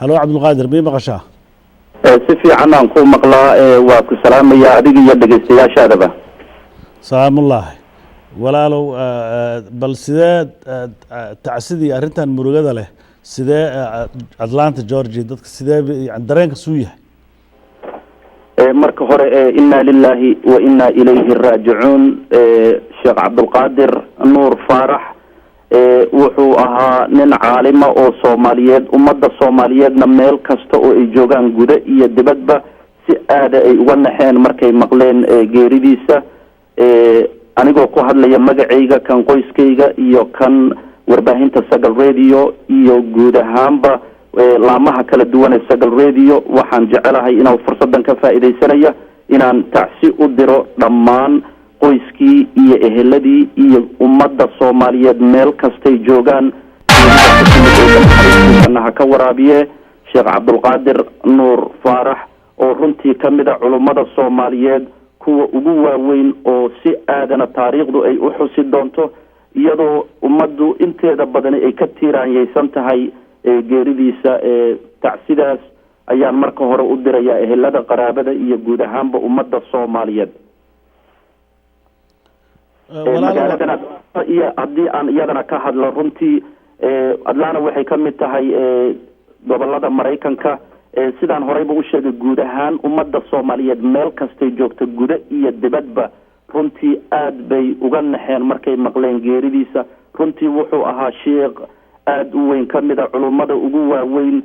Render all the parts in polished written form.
هلو عبد القادر بي مقشاه si fiican aan ku maqlaa waa ku salaamaya adiga iyo dhageystayaashaadaba سلام الله walaalow bal sidee tacsidii arrintan murugada leh sidee Atlanta Georgia dadka sidee dareenka suu yahay marka hore inna lillahi wa inna ilayhi raaji'uun Sheekh Abdul Qadir Nuur Faarax wuxuu ahaa nin caalima oo Soomaaliyeed ummadda Soomaaliyeedna meel kasta oo ay joogaan guda iyo dibadba si aad ay uga naxeen markay maqleen geeridiisa anigoo ku hadlaya magacayga kan qoyskayga iyo kan warbaahinta Sagal Radio iyo guud ahaanba laamaha kala duwan ee Sagal Radio waxaan jecelahay inaan fursadan ka faa'iideysanaya inaan tacsi u diro dhammaan qoyskii iyo eheladii iyo ummadda Soomaaliyeed meel kastay joogaan anaha ka waraabiye Sheekh Abdul Qadir Nuur Faarax oo runtii kamid ah culimada Soomaaliyeed kuwa ugu waaweyn oo si aadana taariikhdu ay u xusi doonto iyadoo ummaddu inteeda badan ay ka tiiraanyaysan tahay geeridiisa tacsidaas ayaan marka hore u dirayaa ehelada qaraabada iyo guud ahaanba ummadda Soomaaliyeed magaaladana iyo haddii aan iyadana ka hadlo runtii Atlanta waxay ka mid tahay gobolada Mareykanka sidaan horeyba u sheegay guud ahaan ummadda Soomaaliyeed meel kastay joogto guda iyo dibadba runtii aad bay uga naxeen markay maqleen geeridiisa runtii wuxuu ahaa sheekh aad u weyn kamid ah culimada ugu waaweyn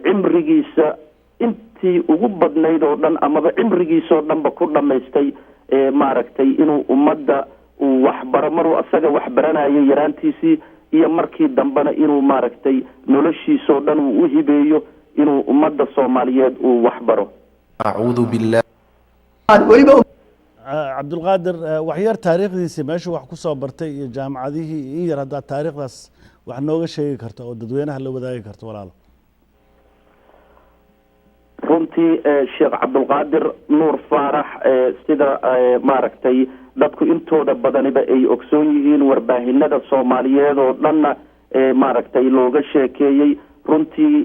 cimrigiisa intii ugu badnayd oo dhan amaba cimrigiisa oo dhanba ku dhamaystay maaragtay inuu ummadda uu waxbaro maruu asaga waxbaranayo yaraantiisii iyo markii dambena inuu maaragtay noloshiisa oo dhan uu u hibeeyo inuu ummadda Soomaaliyeed uu waxbaro a'uudu billaah عبد القادر waxyar taariikhdiisa meesha wax ku soo bartay iyo jaamacadihii in yar hada taariikhdaas wax nooga sheegi karto oo dadweynaha la wadaagi karto walaal runtii Sheekh Abdul Qadir Nuur Faarax sida maaragtay dadku intooda badaniba ay ogsoon yihiin warbaahinada Soomaaliyeed oo dhanna maaragtay looga sheekeeyay runtii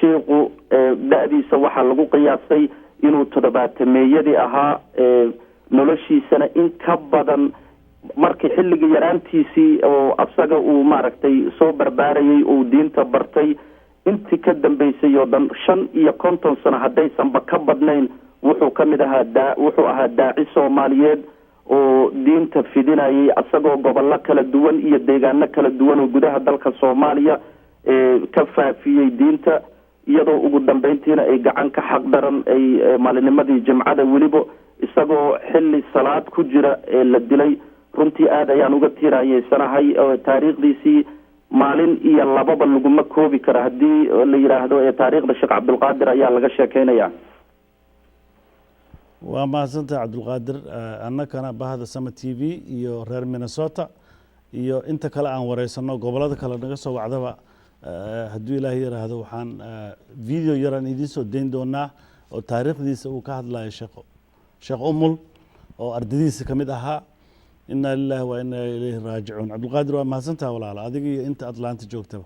sheekhu da'diisa waxa lagu qiyaasay inuu todobaatemeeyadii ahaa noloshiisana in ka badan markii xilliga yaraantiisii oo asaga uu maaragtay soo barbaarayay oo diinta bartay intii ka dambeysay oo dhan 55 sano haddaysanba ka badnayn wuxuu kamid ahaa daaci Soomaaliyeed oo diinta fidinayay asagoo gobollo kala duwan iyo deegaano kala duwan oo gudaha dalka Soomaaliya ka faafiyay diinta iyadoo ugu dambeyntiina ay gacan ka xaq daran ay maalinimadii jimcada waliba isagoo xilli salaad ku jira la dilay runtii aad ayaan uga tiiraanyeysanahay taariikhdiisii maalin iyo lababa laguma koobi kara haddii la yiraahdo taariikhda Sheekh Abdul Qadir ayaa laga sheekeynayaa waa mahadsantahay Abdul Qadir annagana bahda Sama TV iyo reer Minnesota iyo inta kale aan wareysano gobolada kale naga soo wacdaba hadduu ilaahay yiraahdo waxaan video yaran idin soo deyn doonaa oo taariikhdiisa uu ka hadlayo sheekh umul oo ardaydiisa kamid ahaa inna lillahi wa inna ilayhi raaji'uun Abdul Qadir waa mahadsantahay walaal adiga iyo inta Atlanta joogtaba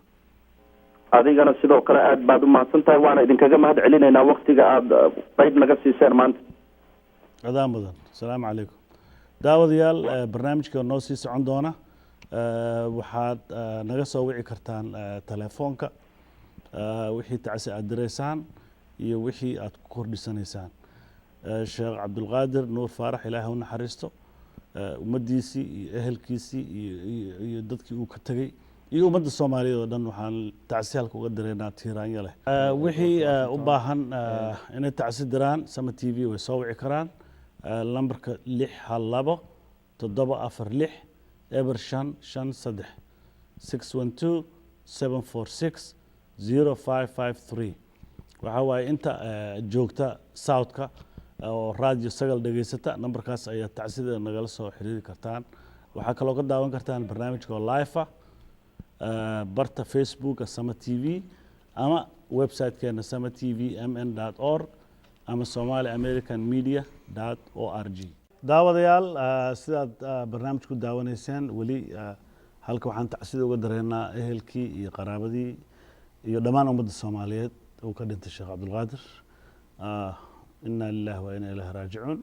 adigana sidoo kale aad baad u mahadsantahay waana idinkaga mahad celinaynaa waqtiga aad qayb naga siiseen maanta adaan badan assalaamu calaykum daawadayaal barnaamijka noo sii socon doona waxaad naga soo wici kartaan telefoonka wixii tacsi aad direysaan iyo wixii aad ku kordhisanaysaan Sheekh Abdul Qadir Nuur Faarax ilaahay u naxariisto ummadiisii iyo ehelkiisii iyo dadkii uu ka tagay iyo ummadda Soomaaliyeed oo dhan waxaan tacsi halka uga direynaa tiiraanya leh wixii u baahan inay tacsi diraan Sama TV way soo wici karaan lambarka 612 746 eber 553 612 746 0553 waxa waaye inta joogta Southka oo radio Sagal dhageysata nambarkaas ayaa tacsida nagala soo xiriiri kartaan waxa kale oo ka daawan kartaan barnaamijka live barta Facebook Sama TV ama website-keena samatvmn.org ama somaliamericanmedia.org daawadayaal sidaad barnaamijku daawanaysaan wali halka waxaan tacsida uga dareynaa ehelkii iyo qaraabadii iyo dhammaan ummadda soomaaliyeed uu ka dhintay sheekh cabdulqaadir inaa lilahi wa inaa ilaahi raajicuun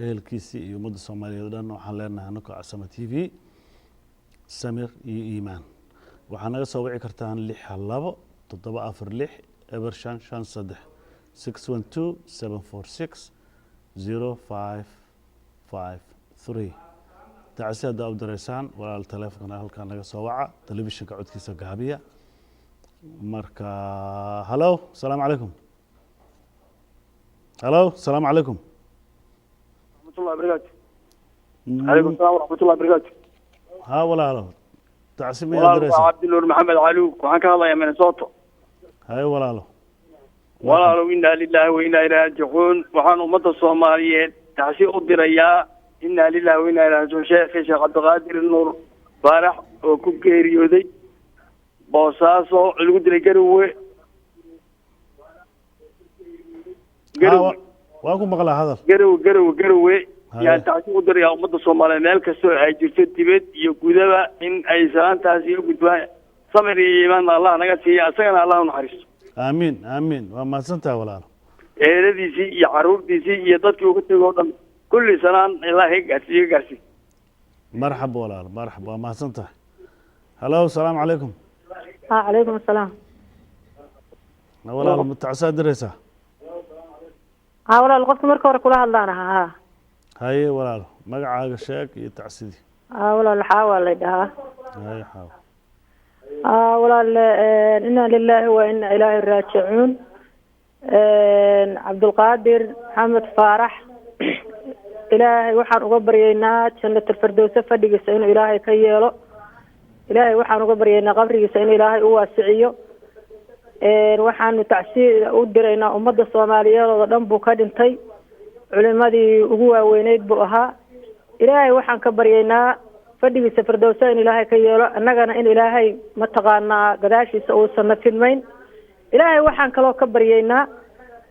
ehelkiisii iyo ummadda soomaaliyeed o dhan waxaan leenahay anako Casama t v samir iyo iimaan waxaa naga soo wici kartaan 6 612 tacsi haddaa u dareysaan walaal taleefonkana halkaa naga soo waca telefishinka codkiisa gaabiya marka halo asalaamu calaykum halo asalaamu calaykum raxmatullahi barakaatu calaykum salaam waraxmatullahi barakaatu ها walaalo tacsi miyaa dareysaan waa cabdinuur maxamed caluug waxaan ka hadlayaa minnesota hay walaalo walaalow inaa lilahi wa inaa ilaahi raajicuun waxaan ummadda soomaaliyeed tacsi u dirayaa inaa lilahi wa inaa ilaahi raajicuun sheekh cabdiqaadir nuur faarax oo ku geeriyooday boosaaso lagu dilay garowe waa ku maqlaa hadal garowe yaan tacsi u dirayaa ummadda soomaaliyeed meel kastoo ay jirto dibad iyo gudaba in ay salaantaas iyo gudbaan samir iyo iimaan allah naga siiya isagana allah u naxariisto aamiin aamiin waa mahadsantahay walaalo eheladiisii iyo caruurtiisii iyo dadkii uga tegay oo dhan kulli sanaan ilaahay gaarsiiy marxaba walaalo marxaba waa mahadsantahay halo asalaamu calaykum calaykum asalaam walaalo ma tacsaa diraysaa walaal qofka marka hore kula hadlaan ahaa haye walaalo magacaaga sheeg iyo tacsidii walaal xaawa la dhahaa haye xaawa walaal inaa lilaahi wa inaa ilaahi raajicuun cabdulqaadir maxamed faarax ilaahay waxaan uga baryaynaa jannatul-firdowsa fadhigiisa inuu ilaahay ka yeelo ilaahay waxaan uga baryaynaa qabrigiisa inuu ilaahay u waasiciyo waxaanu tacsiya u diraynaa ummadda soomaaliyeed oo dhan buu ka dhintay culimadii ugu waaweyneyd buu ahaa ilaahay waxaan ka baryaynaa fadhigiisa firdowsa in ilaahay ka yeelo annagana in ilaahay mataqaanaa gadaashiisa uusan na fidmayn ilaahay waxaan kaloo ka baryaynaa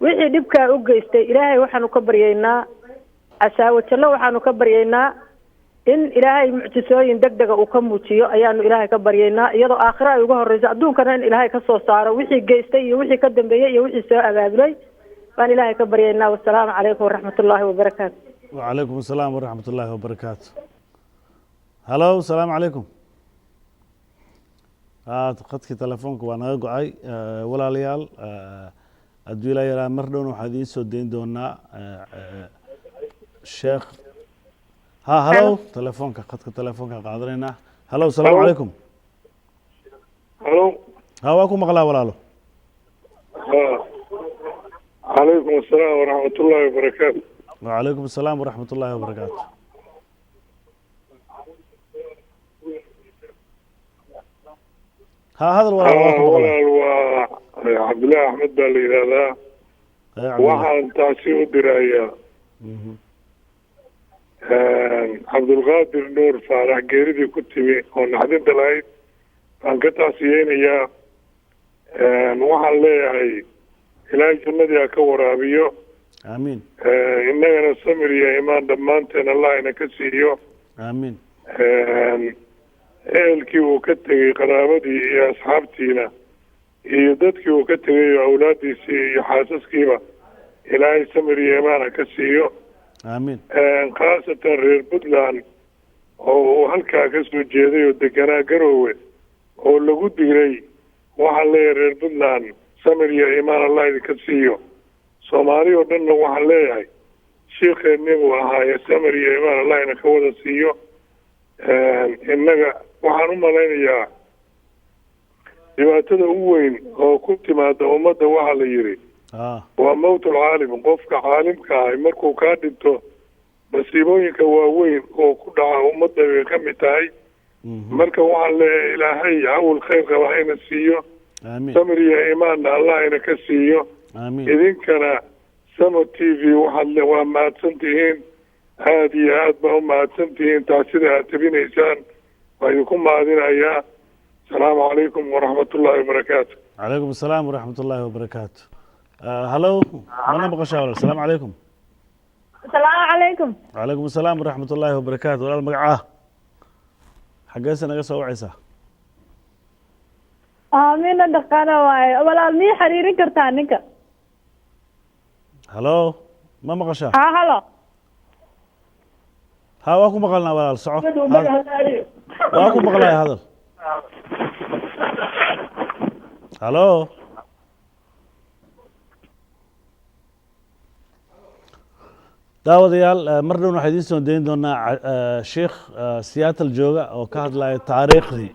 wixii dhibkaa u geystay ilaahay waxaanu ka baryaynaa casaawo jallo waxaanu ka baryaynaa in ilaahay mucjisooyin degdega uu ka muujiyo ayaanu ilaahay ka baryaynaa iyadoo aakhiro ay uga horreyso adduunkana in ilaahay ka soo saaro wixii geystay iyo wixii ka dambeeyey iyo wixii soo abaabulay baan ilaahay ka baryaynaa wasalaamu calaykum waraxmatullaahi wabarakaatu wacalaykum asalaam waraxmat ullaahi wabarakaatu halo asalaamu calaykum khadkii telefoonka waa naga go-ay walaalayaal hadduu ilaa yaraa mar dhowna waxaan idiin soo dayn doonaa sheekh halo telefoonka khadka telefoonka qaadanaynaa halo asalaamu calaykum halo waa ku maqlaa walaalo calaykum asalaam waraxmatullaahi wabarakaatu wacalaykum asalaam waraxmat ullaahi wabarakaatu hadal walaal waa cabdillaahi axmed baa la yidhaahdaa waxaan taasi u dirayaa cabdulqaadir nuur faarax geeridii ku timi oo naxdinta lahayd baan ka tacsiyeynayaa waxaan leeyahay ilaahay jannadii ha ka waraabiyo aamiin innagana samir iyo imaan dhammaanteen allah ina ka siiyo aamiin ehelkii uu ka tegey qaraabadii iyo asxaabtiina iyo dadkii uu ka tegay oo awlaadiisii iyo xaasaskiiba ilaahay samir iyo imaan ha ka siiyo aamiin khaasatan reer puntland oo uu halkaa ka soo jeeday oo deganaa garoowe oo lagu diray waxaan leeyahay reer puntland samir iyo imaan allah idinka siiyo soomaali oo dhanna waxaan leeyahay shiikheennii buu ahaaye samir iyo imaan allah ina ka wada siiyo innaga waxaan u malaynayaa dhibaatada ugu weyn oo ku timaada ummadda waxaa la yidhi waa mawtul caalim qofka caalimka ahay markuu kaa dhinto masiibooyinka waaweyn oo ku dhaca ummadda bay ka mid tahay marka waxaan leeyahay ilaahay cawil khayr qaba hayna siiyo samir iyo imaanna allah ina ka siiyo idinkana samo t v waa mahadsan tihiin aada iyo aad baa u mahadsan tihiin taasida aad tabinaysaan waa idinku mahadinayaa asalaamu calaykum waraxmatullaahi wabarakaatu calaykum asalaam waraxmat ullaahi wabarakaatu halo mana maqashaa walaal asalaamu calaykum asalaamu calaykum calaykum asalaam waraxmat ullaahi wabarakaatu walaal magacaa xaggeese naga soo wacaysaa aamina dhaqana waaye walaal mii xiriirin kartaa ninka halo ma maqashaa halo ha waa ku maqalnaa walaal soco waa ku maqlaya hadal halo daawadayaal mar dhowna waxaa idiin soo dayn doonaa sheekh Seattle jooga oo ka hadlaya taariikhdii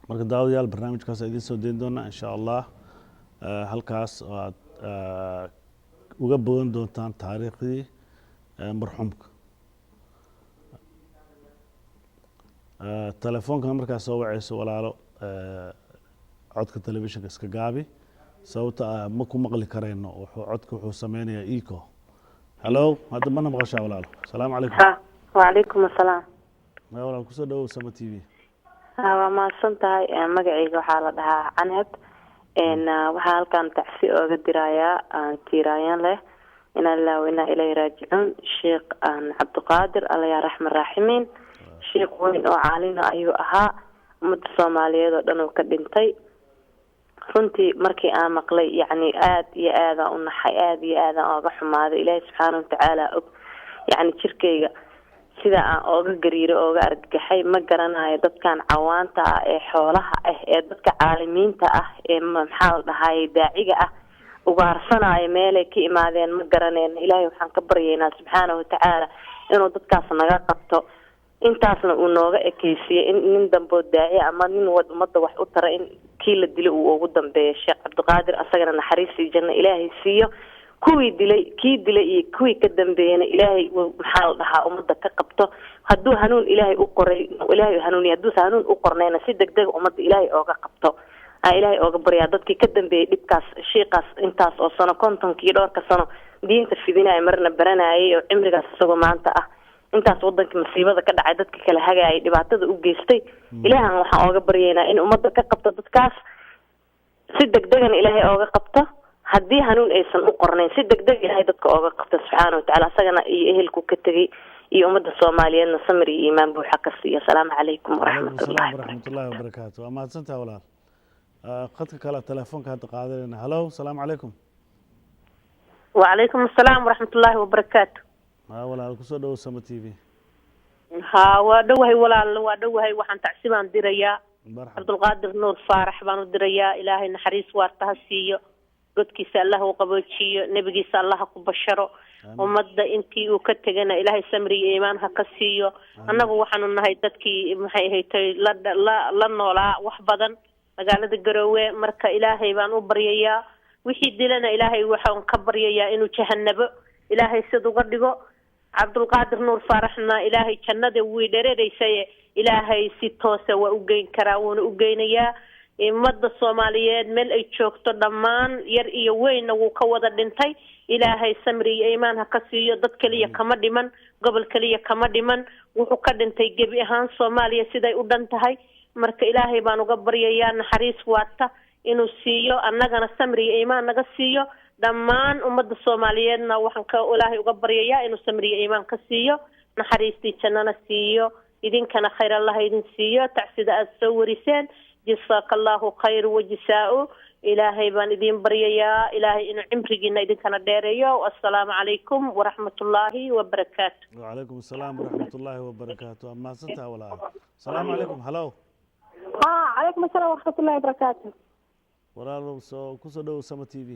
marka daawadayaal barnaamijkaas idiin soo dayn doonaa insha Allah halkaas oo aad uga bogan doontaan taariikhdii marxuumka telefoonka markaas soo wacayso walaalo codka telefishinka iska gaabi sababta ma ku maqli karayno codka wuxuu sameynayaa eco halo hadda mana maqashaa walaalo salaamu calaykum وعليكم السلام ma walaal kusoo dhawow sama t v waa mahadsan tahay magacayga waxaa la dhahaa canab waxaa halkan tacsi ooga dirayaa tiiraayan leh inaa lillahi wa inaa ilayhi raajicuun sheekh cabdiqaadir alla yaa raxman raaximiin sheekh weyn oo caalina ayuu ahaa ummadda soomaaliyeed oo dhan uu ka dhintay runtii markii aan maqlay yacni aad iyo aad aan u naxay aad iyo aad aan ooga xumaaday ilaahay subxaana watacaala og yacni jirkayga sida aan ooga gariiro ooga argagaxay ma garanayo dadkan cawaanta ah ee xoolaha ah ee dadka caalimiinta ah ee maxaa la dhahaye daaciga ah ugaarsanaayo meelay ka imaadeen ma garanayno ilaahay waxaan ka baryaynaa subxaana watacaala inuu dadkaas naga qabto intaasna uu nooga ekeysiyo in nin damboo daaci ama nin ummadda wax u tara in kii la dilo uu ugu dambeeyo sheekh cabdiqaadir asagana naxariistii janno ilaahay siiyo kuwii dilay kii dilay iyo kuwii ka dambeeyana ilaahay maxaa la dhahaa ummadda ka qabto hadduu hanuun ilaahay u qoray ilaahay hanuuniyo hadduusa hanuun u qornayna si degdeg ummadda ilaahay ooga qabto ilaahay ooga baryaa dadkii ka dambeeyay dhibkaas shiiqaas intaas oo sano 50 dhowrka sano diinta fidinaya marna baranayay oo cimrigaas isagoo maanta ah intaas wadanka masiibada ka dhacay dadka kala hagaayay dhibaatada u geystay ilaahan waxaan ooga baryaynaa in ummadda ka qabto dadkaas si degdegan ilaahay ooga qabto haddii hanuun aysan u qornayn si degdeg ilaahay dadka ooga qabto subxaana watacaala asagana iyo ehelku ka tegay iyo ummadda soomaaliyeedna samir iyo iimaan buuxa ka siiyo asalaamu calaykum waraxmatullaahi wabarakaatu waa mahadsantaha walaal khadka kale telefoonka hadda qaadanayna halo salaamu calaykum وعليكم السلام ورحمة الله وبركاته walaal kusoo dhawow sama t v ها ودوهي ولا ودوهي وحن تعسيبان ديريا عبد القادر نور فارح بانو ديريا إلهي نحريس وارتها سيو قد كيسا الله وقبوشيو نبي كيسا الله قبشرو ومدى انتي وكتغنا إلهي سمري إيمانها كسيو أنه وحن نهي دادكي محي هيتي لنولا وحبدا مقالة قروي مركا إلهي بانو بريا وحي دلنا إلهي وحن كبريا إنو جهنب إلهي سيدو قردقو عبد القادر نور فارحنا إلهي جنة ويدريسي إلهي ستوسة وأوجين كراون أوجينيا مدة الصوماليات مل أي شوكتو دمان يرئي وين وكوضا دنتي إلهي سمري إيمانها كسيو ضد كلية كمدمن قبل كلية كمدمن وحكا دنتي جبي أهان صوماليا سيداي أدنتهاي مرك إلهي بانو قبريا نحريس واتا إنو سيو أنغانا سمري إيمان نغا سيو dhammaan ummadda Soomaaliyeedna waxaan ka Ilaahay uga baryayaa inuu samriyo iimaan ka siiyo naxariistii jannana siiyo idinkana khayr Allah idin siiyo tacsida aad soo wariseen jazakallahu khayr wajzaa'u Ilaahay baan idin baryayaa Ilaahay inuu cimrigiina idinkana dheereeyo assalaamu calaykum waraxmatullaahi wabarakaatuh wa calaykum assalaam waraxmatullaahi wabarakaatuh amma santa walaal assalaamu calaykum hello calaykum assalaam waraxmatullaahi wabarakaatuh walaal soo kusoo dhawow sama t v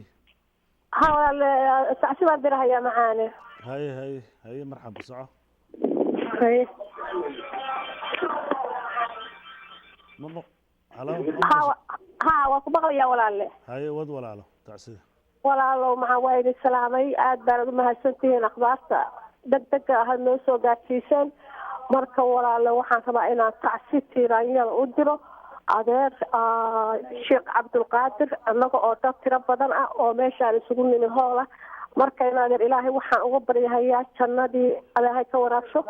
ها تعسيبان ديرها يا معاني هاي مرحبا صعو هاي ها وكبغل يا ولا هاي ود ولا له تعسيب ولا له مع وين السلامي aad baan ugu mahadsantihiin akhbaarta degdega ah noo soo gaarsiiseen marka walaalo waxaan rabaa inaan tacsiib tiiraanyada u diro adeer sheekh cabdulqaadir annaga oo dad tiro badan ah oo meeshaan isugu nimi hoola marka inaadeer ilaahay waxaan uga baryahayaa jannadii ilaahay ka waraabsho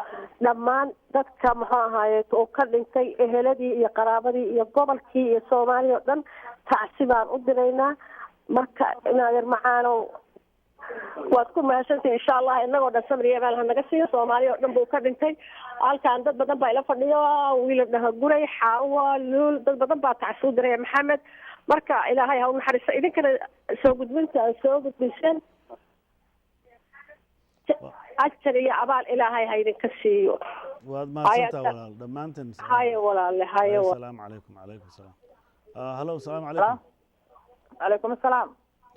dhammaan dadka muxuu ahaaye oo ka dhintay eheladii iyo qaraabadii iyo gobolkii iyo soomaaliya oo dhan tacsi baan u diraynaa marka inaadeer macaanow waad ku mahadsantihi insha allah inagoo dhan samriya meel hanaga siiyo soomaaliya oo dhan buu ka dhintay halkaan dad badan baa ila fadhiyo wiila dhaha guray xaawa luul dad badan baa tacsuub diray maxamed marka ilaahay ha u naxariisto idinkana soo gudbinta soo gudbiseen ajar iyo abaal ilaahay ha idinka siiyo waad mahadsantaha walaal dhammaanteen haye walaale haye asalaamu calaykum calaykum salaam halo asalaamu calaykum calaykum asalaam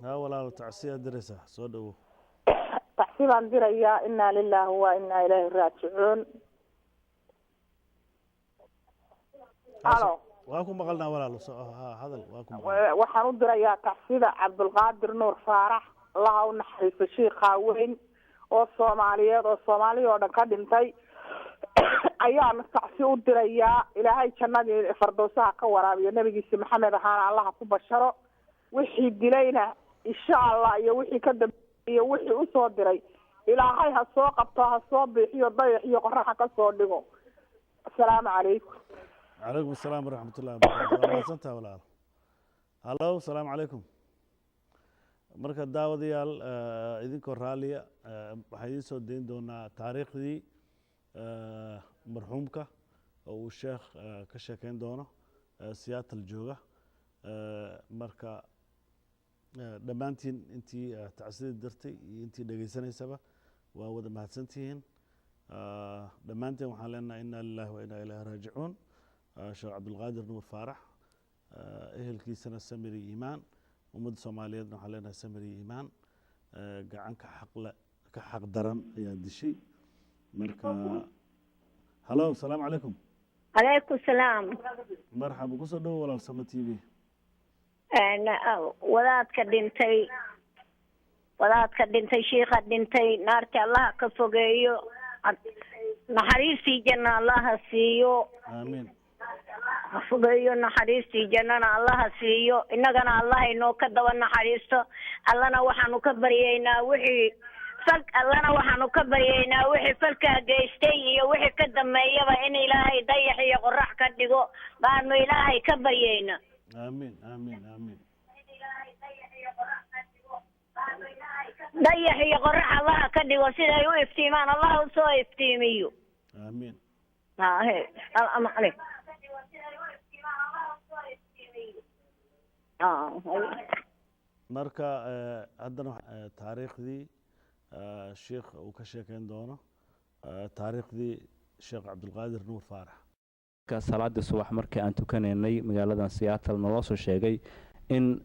ها ولا تعسير درسة صدقوا تحسيب عن دريا إنا لله وإنا إليه راجعون الو واكم بقلنا ولا هذا واكم وحنود دريا تحسيب عبد القادر نور فارح الله ونحرس الشيخ وين والصومالية ودن كدنتي أيام تحسيب دريا إلى هاي كنا فردوسها كورابي النبي محمد هان الله كبشره وحي دلينا إن شاء الله يا وحي كذب يا وحي أسود دري إلى هاي هالسوق بتاع الصوب يحيى ضيع يحيى قرحة كالصوت دقو السلام عليكم. عليكم السلام ورحمة الله وبركاته. ما سنتها ولا هلا السلام عليكم. مركز داود يال إذن كوراليا حديث الدين دون تاريخ دي مرحومك والشيخ كشكين دونه سيادة الجوجة marka dhammaantiin intii tacsiid dirtay iyo intii dhageysanaysaba waa wada mahadsantihiin dhammaanteen waxaan leenahay inna lillahi wa inna ilayhi raajicuun sheekh cabdulqaadir nuur faarax ehelkiisana samir iyo iimaan ummadda soomaaliyeedna waxaan leenahay samir iyo iimaan gacan ka xaq daran ayaa dishay marka halo asalaamu calaykum calaykum salaam marxaba kusoo dhowo walaal sama t v wadaadka dhintay shiikha dhintay naarta allaha ka fogeeyo naxariistii janna allaha siiyo amiin fogeeyo naxariistii jannana allaha siiyo innagana allah inoo ka daba naxariisto allana waxaanu ka baryaynaa wixii falkaa geystay iyo wixii ka dambeeyaba in ilaahay dayax iyo qorax ka dhigo baanu ilaahay ka baryaynaa آمين آمين آمين dayax iyo qorax allaha ka dhigo siday u iftiimaan allah u soo iftiimiyo آمين السلام عليكم marka haddana taariikhdii sheekh uu ka sheekeyn doono taariikhdii sheekh cabdulqaadir nuur faarax salaadii subax markii aan tukanaynay magaaladan Seattle naloo soo sheegay in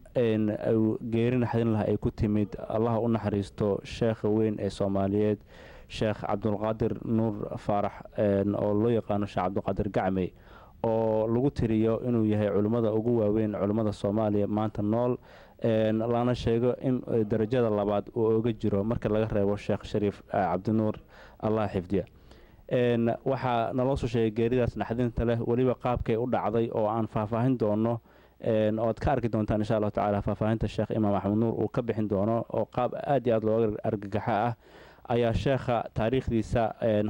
geeri naxdin laha ay ku timid allah u naxariisto sheekh weyn ee Soomaaliyeed sheekh cabdulqaadir nuur faarax oo loo yaqaan sheekh cabdulqaadir gacme oo lagu tiriyo inuu yahay culimada ugu waaweyn culimada Soomaaliya maanta nool lana sheego in darajada labaad uu uga jiro marka laga reebo sheekh shariif cabdinuur allah xifdiya waxaa naloo soo sheegay geeridaas naxdinta leh weliba qaabkay u dhacday oo aan faahfaahin doono ood ka arki doontaan insha allahu tacaala faahfaahinta sheekh imaam axmed nuur uu ka bixin doono oo qaab aad iyo aad looga argagaxa ah ayaa sheekha taariikhdiisa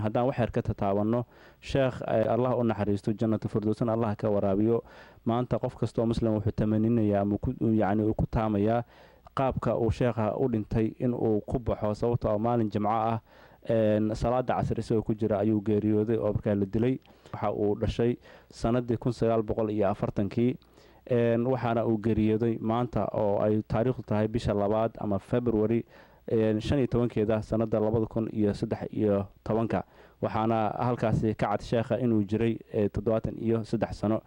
haddaan wax yar ka tataabanno sheekh allah u naxariisto jannatu firdowsan allah ka waraabiyo maanta qof kastoo muslim wuxuu tamaninayaa ama yacni uu ku taamayaa qaabka uu sheekha u dhintay in uu ku baxo sababtoo maalin jimco ah salaada casr isagoo ku jira ayuu geeriyooday oo markaa la dilay waxa uu dhashay sanadii 1940kii waxaana uu geeriyooday maanta oo ay taariikhdu tahay bisha labaad ama February 15keeda sanada 2013 waxaana halkaasi ka cad sheekha inuu jiray 73 sano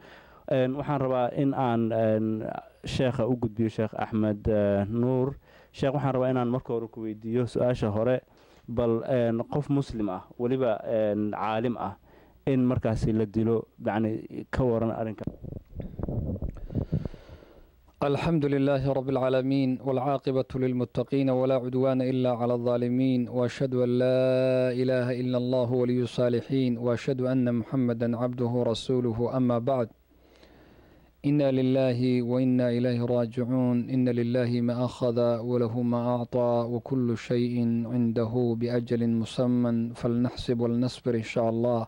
waxaan rabaa in aan sheekha u gudbiyo sheekh Axmed Nuur sheekh waxaan rabaa inaan marka hore ku weydiiyo su'aasha hore bal qof muslim ah waliba caalim ah in markaasi la dilo yani ka waran arinka الحمد لله رب العالمين والعاقبة للمتقين ولا عدوان إلا على الظالمين وأشهد أن لا إله إلا الله ولي الصالحين وأشهد أن محمدا عبده ورسوله أما بعد إنا لله وإنا إليه راجعون إن لله ما أخذ وله ما أعطى وكل شيء عنده بأجل مسمى فلنحسب ولنصبر إن شاء الله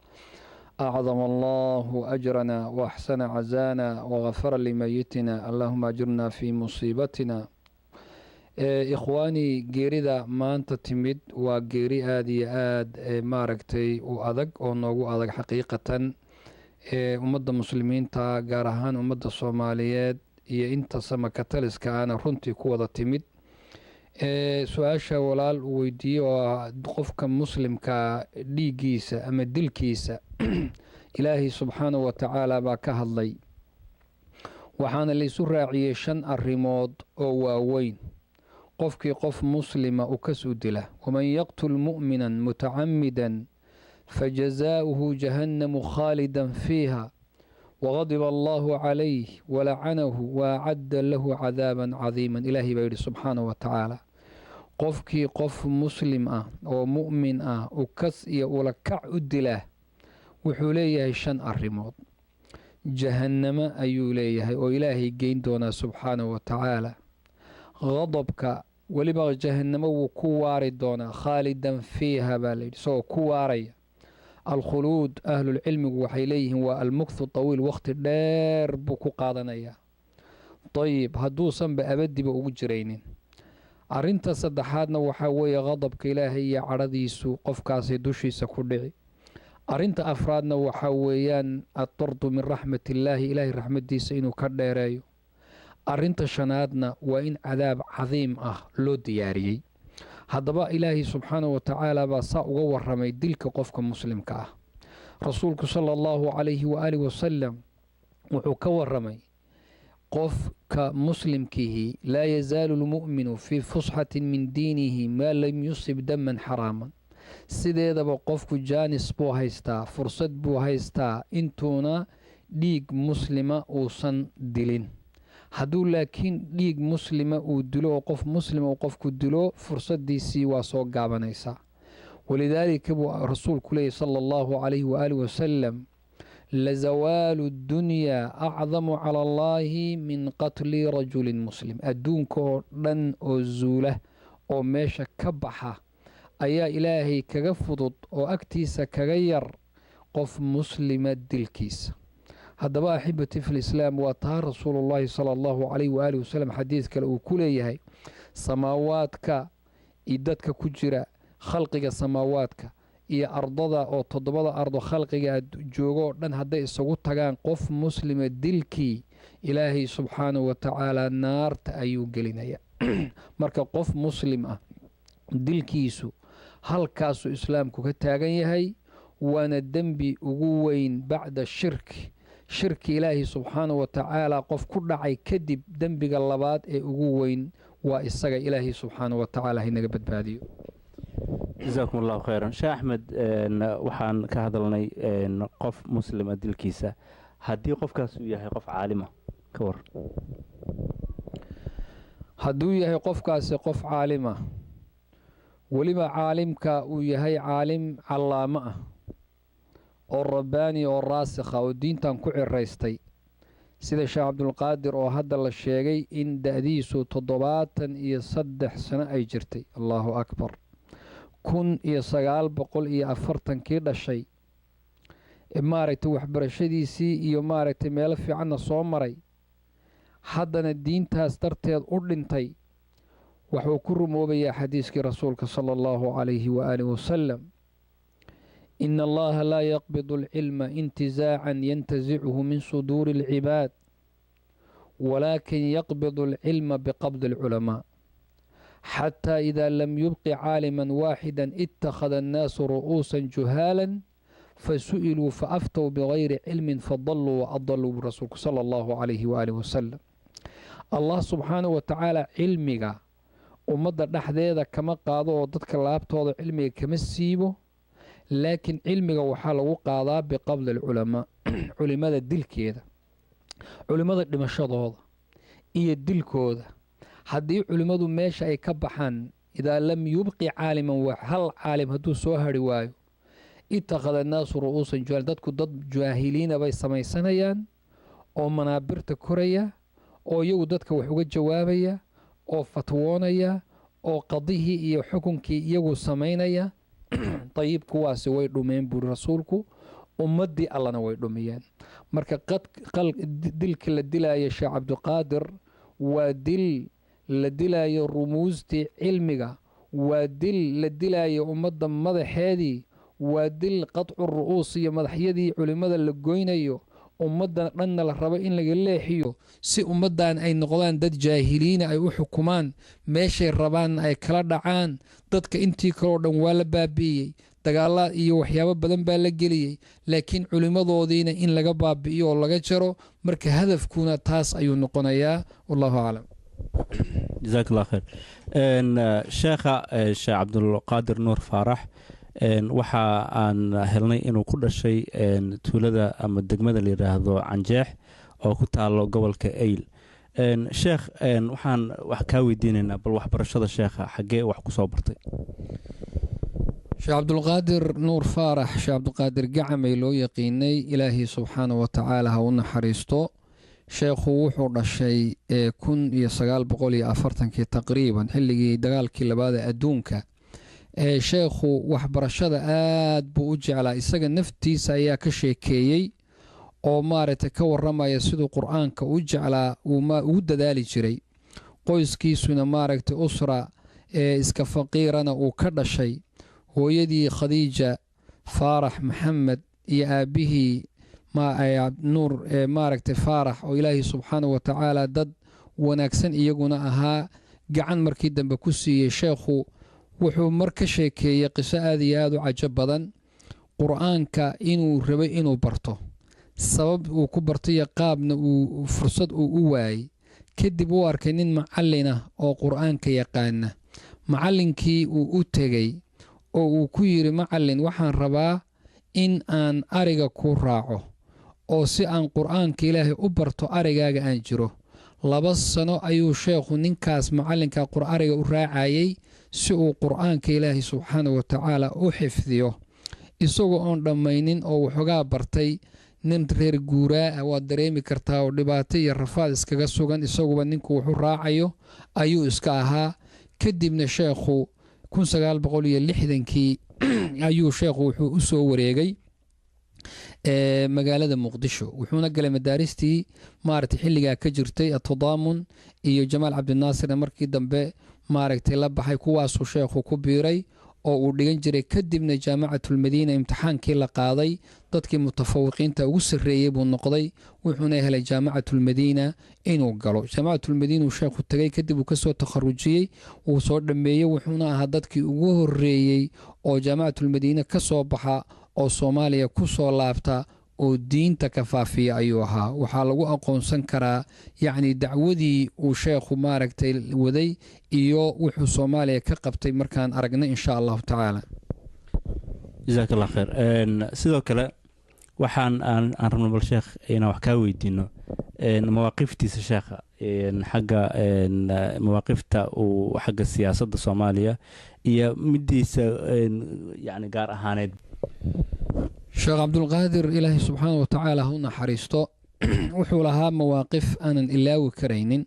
أعظم الله أجرنا وأحسن عزانا وغفر لميتنا اللهم أجرنا في مصيبتنا ikhwaani geerida maanta timid waa geeri aada iyo aada maaragtay u adag oo noogu adag xaqiiqatan ummadda muslimiinta gaar ahaan ummadda soomaaliyeed iyo inta samakataliska ana runtii ku wada timid su-aasha walaal uu weydiiyey oo ah qofka muslimka dhiiggiisa ama dilkiisa ilaahay subxaanahu wa tacaala baa ka hadlay waxaana laysu raaciyey 5 arrimood oo waaweyn qofkii qof muslima u kas u dila waman yaqtul mu'minan mutacamidan fajazaauhu jahannamu khaalidan fiiha وغضب الله عليه ولعنه وأعد له عذابا عظيما إلهي بيري سبحانه وتعالى قفكي قف مسلم أو مؤمن وكس ولكع الدلاه وحوليه 5 arrimood جهنم أيوليه وإلهي جين دونا سبحانه وتعالى غضبك ولبغ جهنم وكواري دونا خالدا فيها بالي سو كواري الخلود أهل العلم وحيليهم والمكث الطويل وقت دير بكو قادنيا طيب هدوسا بأبدي بأجرين أرنت صدحاتنا وحاوية غضب كإلهي عرضيسو قفكاسي دوشيسا كردعي أرنت أفرادنا وحاويان الطرد من رحمة الله إلهي رحمة ديسا إنو كرديرايو أرنت شنادنا وإن عذاب عظيم لو دياريي haddaba ilaahay subxaanahu wa tacaala baa saa uga waramay dilka qofka muslimka ah rasuulku sala allahu calayhi waaalihi wasalam wuxuu ka waramay qofka muslimkihi laa yazaalu lmu'minu fii fusxatin min diinihi maa lam yusib daman xaraaman sideedaba qofku jaanis buu haystaa fursad buu haystaa intuuna dhiig muslima uusan dilin hadduu laakiin dhiig muslima uu dilo oo qof muslima uu qofku dilo fursadiisii waa soo gaabanaysaa walidaalika buu rasuulku leeyahy sala allahu calayhi waaalihi wasalam lazawaalu ddunyaa acdamu cala allaahi min qatli rajulin muslim adduunka oo dhan oo zuula oo meesha ka baxa ayaa ilaahay kaga fudud oo agtiisa kaga yar qof muslima dilkiisa haddaba axibati fi lislaam waa taha rasuulullaahi sala allahu calayhi waaalihi wasalam xadiid kale uu ku leeyahay samaawaadka iyo dadka ku jira khalqiga samaawaadka iyo ardada oo 7 ardo khalqiga joogo dhan hadday isagu tagaan qof muslima dilkii ilaahay subxaanahu wa tacaala naarta ayuu gelinaya marka qof muslim dilkiisu halkaasuu islaamku ka taagan yahay waana dembi ugu weyn bacda shirki ilaahi subxaanahu wa tacaala qof ku dhacay kadib dembiga labaad ee ugu weyn waa isaga ilaahi subxaanahu wa tacaala haynaga badbaadiyo جزاكم الله خيرا شيخ أحمد waxaan ka hadalnay qof muslima dilkiisa haddii qofkaas uu yahay qof caalima ka war hadduu yahay qofkaasi qof caalima weliba caalimka uu yahay caalim callaamo ah oo rabbaani oo raasikha oo diintan ku ciraystay sida sheekh cabdulqaadir oo hadda la sheegay in da'diisu 73 sano ay jirtay allahu akbar 1940 dhashay maaragtay waxbarashadiisii iyo maaragtay meelo fiicanna soo maray haddana diintaas darteed u dhintay wuxuu ku rumoobayaa xadiiskii rasuulka sala allahu calayhi waaalihi wasalam إن الله لا يقبض العلم انتزاعا ينتزعه من صدور العباد ولكن يقبض العلم بقبض العلماء حتى إذا لم يبق عالما واحدا اتخذ الناس رؤوسا جهالا فسئلوا فأفتوا بغير علم فضلوا وأضلوا برسولك صلى الله عليه وآله وسلم الله سبحانه وتعالى علمك ومدى نحذيذا كما قادوا وضدك اللابتوض علمك كما السيبه laakiin cilmiga waxaa lagu qaadaa biqabli alculamaa culimada dilkeeda culimada dhimashadooda iyo dilkooda haddii culimmadu meesha ay ka baxaan idaa lam yubqi caaliman hal caalim hadduu soo hari waayo ittakhada annaasu ru'uusan juhaal dadku dad jaahiliina bay samaysanayaan oo manaabirta koraya oo iyagu dadka wax uga jawaabaya oo fatwoonaya oo qadihii iyo xukunkii iyagu samaynaya طيب kuwaasi way dhumeen buu rasuulku ummadii allana way dhumiyeen marka dilka la dilaya sheekh cabdiqaadir waa dil la dilaayo rumuustii cilmiga, waa dil la dilaayo ummadda madaxeedii, waa dil qadcu ru'uus iyo madaxyadii culimmada la goynayo, ummaddan dhanna la rabo in laga leexiyo si ummaddan ay noqdaan dad jaahiliina ay u xukumaan, meeshay rabaanna ay kala dhacaan. dadka intii kaleo dhan waa la baabi'iyey, dagaalla iyo waxyaabo badan baa la geliyey, laakiin culimmadoodiina in laga baabi'iyo oo laga jaro, marka hadafkuna taas ayuu noqonayaa. wallahu aclam. jazaak allah khayr. sheekha sheekh cabdulqaadir nuur faarax, waxa aan helnay inuu ku dhashay tuulada ama degmada la yidhaahdo Canjeex oo ku taalo gobolka Eyl. sheekh, waxaan wax kaa weydiinaynaa bal waxbarashada sheekha xaggee wax ku soo bartay? sheekh cabdulqaadir nuur faarax, sheekh cabdulqaadir gacamay loo yaqiinay, ilaahay subxaana wa tacaala ha u naxariisto. sheekhu wuxuu dhashay 1940 taqriiban, xilligii dagaalkii labaad ee adduunka. sheekhu waxbarashada aad buu u jeclaa, isaga naftiisa ayaa ka sheekeeyey oo maaragtay ka waramaya siduu qur-aanka u jeclaa, ugu dadaali jiray. qoyskiisuna maaragtay usra iska faqiirana uu ka dhashay. hooyadii khadiija faarax maxamed iyo aabbihii nuur maaragtay faarax oo ilaahay subxaana wa tacaala dad wanaagsan iyaguna ahaa, gacan markii dambe ku siiyey. sheekhu wuxuu mar ka sheekeeyey qiso aad iyo aad u cajo badan, qur-aanka inuu rabay inuu barto, sabab uu ku bartay qaabna uu fursad uu u waayey. kadib uu arkay nin macallin ah oo qur-aanka yaqaana. macallinkii uu u tegey oo uu ku yidhi, macallin, waxaan rabaa in aan ariga ku raaco oo si aan qur-aanka ilaahay u barto arigaaga aan jiro. 2 sano ayuu sheekhu ninkaas macallinka ariga u raacayey si uu qur-aanka ilaahay subxaana wa tacaala u xifdiyo, isagoo oon dhammaynin oo waxoogaa bartay. nin reer guuraa waad dareemi kartaa oo dhibaato iyo rafaad iskaga sugan, isaguba ninku wuxuu raacayo ayuu iska ahaa. kadibna sheekhu 1960kii ayuu sheekhu wuxuu u soo wareegay magaalada muqdisho, wuxuuna galay madaaristii maaragtay xilligaa ka jirtay atadaamun iyo jamaal cabdinaasirna markii dambe maaragtay la baxay, kuwaasuu sheekhu ku biiray oo uu dhigan jiray. kadibna jaamacatulmadiina imtixaankii la qaaday, dadkii mutafawiqiinta ugu sarreeyey buu noqday, wuxuuna helay jaamacatulmadiina inuu galo. jaamacatulmadiina uu sheekhu tegey, kadib uu kasoo takharujiyey, wuu soo dhammeeyey, wuxuuna ahaa dadkii ugu horreeyey oo jaamacatulmadiina ka soo baxa oo soomaaliya ku soo laabta oo diinta ka faafiya ayuu ahaa. waxaa lagu aqoonsan karaa yacni dacwadii uu sheekhu maaragtay waday iyo wuxuu soomaaliya ka qabtay markaan aragna insha allahu tacaala. jazaak allah khayr. sidoo kale waxaan aan rabno bal sheekh inaan wax kaa weydiino mawaaqiftiisa sheekha xagga mawaaqifta uu xagga siyaasadda soomaaliya iyo midiisa yani gaar ahaaneed. sheekh cabdulqaadir ilaahay subxaana wa tacaala ha u naxariisto, wuxuu lahaa mawaaqif aanan ilaawi karaynin.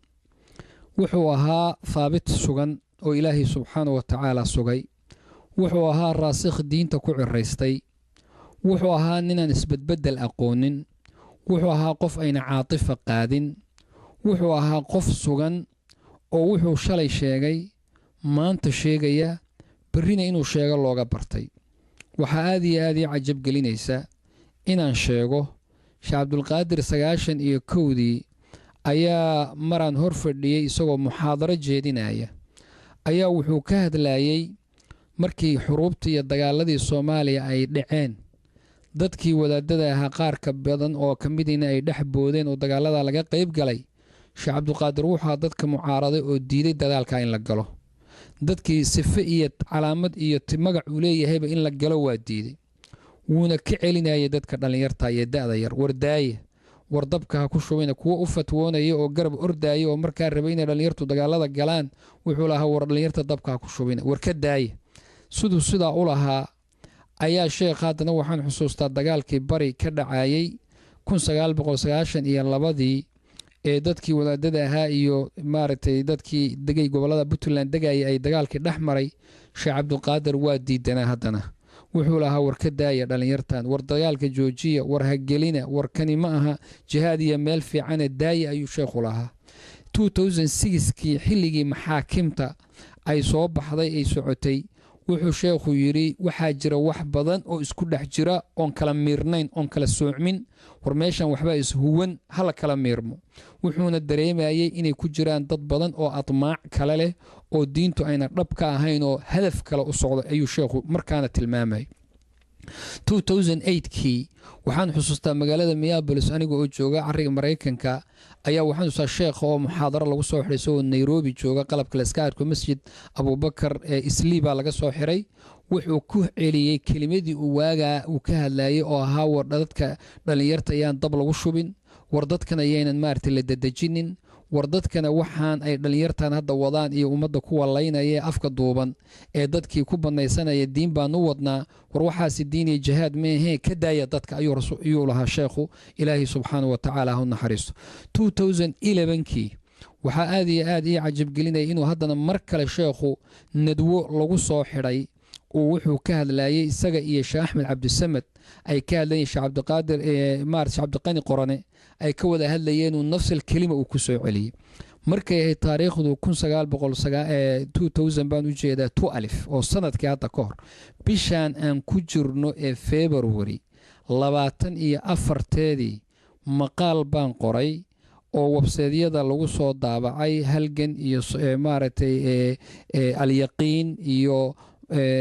wuxuu ahaa haabit sugan oo ilaahay subxaana wa tacaala sugay. wuxuu ahaa raasikh diinta ku ciraystay. wuxuu ahaa ninaan isbedbeddel aqoonin. wuxuu ahaa qof ayna caatifa qaadin. wuxuu ahaa qof sugan oo wuxuu shalay sheegay maanta sheegaya, berrina inuu sheego looga bartay. waxaa aad iyo aad ii cajab gelinaysa inaan sheego sheekh cabdulqaadir 91dii ayaa maraan hor fadhiyey isagoo muxaadaro jeedinaya, ayaa wuxuu ka hadlayey markii xuruubtii iyo dagaaladii soomaaliya ay dhaceen, dadkii wadaadada ahaa qaar ka badan oo ka midina ay dhex boodeen oo dagaaladaa laga qayb galay. sheekh cabdulqaadir wuxuu dadka mucaaraday oo diiday dagaalka in la galo. dadkii sife iyo calaamad iyo magac uu leeyahayba in la galo waa diiday, wuuna ka celinayay dadka dhallinyarta iyo da'da yar. wardaaya, war dabka ha ku shubina. kuwa u fatwoonaya oo garab ordaaya oo markaa rabay inay dhallinyartu dagaalada galaan, wuxuu lahaa war dhallinyarta dabka ha ku shubina, war ka daaya. siduu sidaa u lahaa ayaa sheekh haddana waxaan xusuustaa dagaalkii bari ka dhacayay 1992 ee dadkii wadaadada ahaa iyo maaragtay dadkii degay gobolada Puntland degayay ay dagaalkii dhex maray. sheekh cabdulqaadir waa diidanaa, haddana wuxuu lahaa war ka daaya dhallinyartan, war dagaalka joojiya, war ha gelina, war kani ma aha jihaad iyo meel fiicane daaya ayuu sheekhu lahaa. 2006kii xilligii maxaakimta ay soo baxday ay socotay wuxuu sheekhu yidhi waxaa jira wax badan oo isku dhex jira oon kala miirnayn oon kala soocmin war meeshan waxbaa ishuwan hala kala miirmo wuxuuna dareemayay inay ku jiraan dad badan oo admaac kale leh oo diintu ayna dhab ka ahayn oo hadaf kale u socdo ayuu sheekhu markaana tilmaamayay 2008kii waxaan xusuustaa magaalada Minneapolis aniga oo jooga cariga Mareykanka ayaa waxaan xusuustaa sheekh oo muxaadaro lagu soo xiray oo Nairobi jooga qalabka la iska arko masjid Abubakar Isliiba laga soo xiray wuxuu ku celiyay kelimadii uu waaga uu ka hadlayay oo ahaa war dadka dhalinyarta ayaan dab lagu shubin war dadkana ayaynan maartay la dadajinin war dadkana waxaan ay dhalinyartan hadda wadaan iyo ummadda ku walaynaya afka duuban ee dadkii ku banaysanaya diin baan u wadnaa war waxaasi diin iyo jihaad meehe ka daaya dadka ayuu lahaa sheekhu ilaahay subxaanahu wa tacaala ha u naxariisto 2011kii waxaa aad iyo aad ii cajab gelinaya inuu haddana mar kale sheekhu nadwo lagu soo xidhay oo wuxuu ka hadlayay isaga iyo Sheekh Axmed Cabdisamad ay ka hadlayeen Sheekh Cabdiqaadir Maaris Cabdiqani Qorane ay ka wada hadlayeen oo nafsal kelima uu ku soo celiyay markay ay taariikhdu 2000 baan u jeedaa 2000 oo sanadkii hadda ka hor bishaan aan ku jirno ee February 24teedii maqaal baan qoray oo website-yada lagu soo daabacay halgan iyo maaragtay al-yaqiin iyo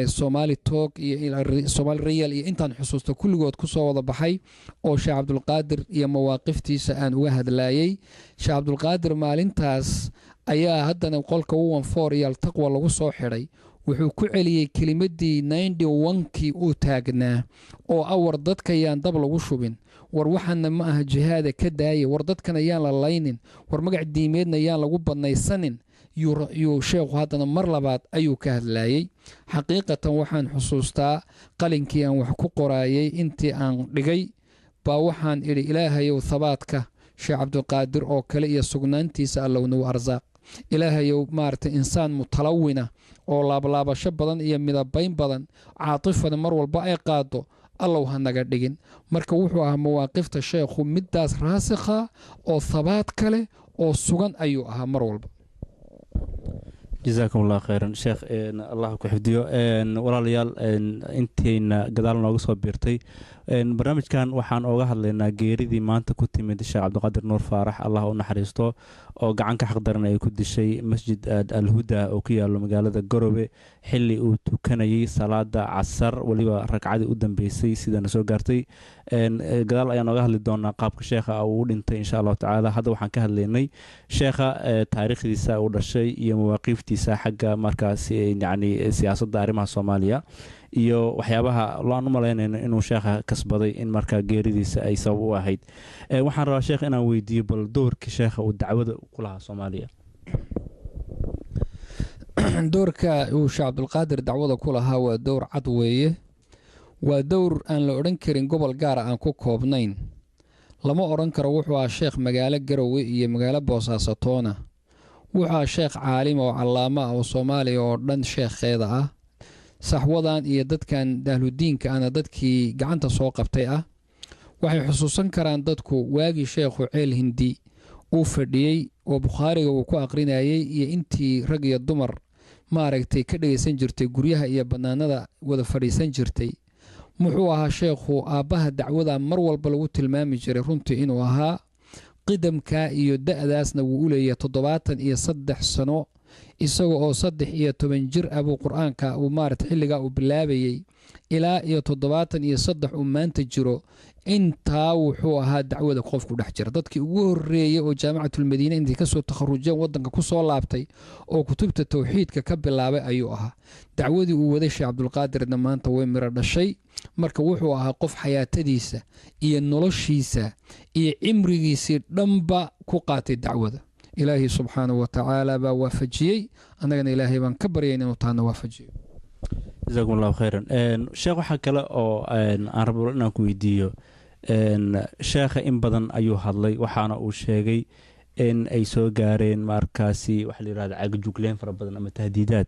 Somali Talk iyo Somali Real iyo intaan xusuusto kulligood ku soo wada baxay oo Sheekh Cabdulqaadir iyo mawaaqiftiisa aan uga hadlayay Sheekh Cabdulqaadir maalintaas ayaa haddana qolka 114 iyo taqwa lagu soo xiray wuxuu ku celiyay kelimadii 91kii uu taagnaa oo awar dadka yaan dab lagu shubin war waxana ma aha jihaada ka daayay war dadkana yaan la laynin war magac diimeedna yaan lagu badnaysanin yuu sheekhu haddana mar labaad ayuu ka hadlayay xaqiiqatan waxaan xusuustaa qalinkii aan wax ku qoraayay intii aan dhigay baa waxaan idhi ilaahayow thabaadka Sheekh Cabdulqaadir oo kale iyo sugnaantiisa allowna wa arsaaq ilaahayow maartay insaan mutalawina oo laablaabasho badan iyo midabayn badan caatifada mar walba ay qaado allow ha naga dhigin marka wuxuu ahaa mawaaqifta sheekhu midaas raasikha oo thabaad kale oo sugan ayuu ahaa mar walba جزاكم الله خيرا شيخ الله كحفديو walaalyaal intayna gadaal nooga soo biirtay barnaamijkan waxaan ooga hadlaynaa geeridii maanta ku timid Sheekh Cabdiqaadir Nuur Faarax Allah u naxariisto oo gacan ka xaqdaran ay ku dishay masjid al-Huda oo ku yaalo magaalada Garowe xilli uu tukanayay salaada casar waliba ragcadii u dambeysay sidana soo gaartay gadaal ayaan ooga hadli doonaa qaabka sheekha uu dhintay insha Allah tacaala hadda waxaan ka hadlaynay sheekha taariikhdiisa uu dhashay iyo mawaaqiftiisa xagga markaas yani siyaasadda arrimaha Soomaaliya iyo waxyaabaha loo maleynayno inuu sheekha kasbaday in marka geeridiisa ay sabab u ahayd waxaan rabaa sheekh inaan weydiiyo bal doorkii sheekha uu dacwada ku lahaa Soomaaliya doorka uu Sheekh Cabdulqaadir dacwada ku lahaa waa door cad weeye waa door aan la oran karin gobol gaar ah aan ku koobnayn lama oran karo wuxuu ahaa sheekh magaalo Garowe iyo magaalo Boosaaso toona wuxuu ahaa sheekh caalim oo calaamo ah oo Soomaaliya oo dhan sheekheeda ah saxwadan iyo dadkan dahludiinka ana dadkii gacanta soo qabtay ah waxay xusuusan karaan dadku waagi sheekhu ceel hindi uu fadhiyay oo Bukhariga uu ku aqrinayay iyo intii rag iyo dumar maaragtay ka dhageysan jirtay guryaha iyo banaanada wada fadhiisan jirtay muxuu ahaa sheekhu aabaha dacwada mar walba lagu tilmaami jiray runtii inuu ahaa qidamka iyo da'daasna wuu u leeyahay 73 sano isagoo oo 13 jir abu quraanka uu maartay xilliga uu bilaabayay ilaa iyo 73 uu maanta jiro inta wuxuu ahaa dacwada qofku dhex jira dadkii ugu horeeyay oo jaamacatul madiina intii ka soo takharujeen wadanka ku soo laabtay oo kutubta tawxiidka ka bilaabay ayuu ahaa dacwadii uu waday Sheekh Cabdulqaadirna maanta way mira dhashay marka wuxuu ahaa qof xayaatadiisa iyo noloshiisa iyo cimrigiisa dhanba ku qaatay dacwada ilaahi subhanahu wa ta'ala ba waafajiyay anagana ilaahay baan ka baryay inuu taana waafajiyo جزاكم الله خيرا شيخ waxa kale oo aan rabo inaan ku weydiiyo sheekha in badan ayuu hadlay waxaana uu sheegay in ay soo gaareen markaasi wax la yiraahdo cagajugleen fara badan ama tahdiidaad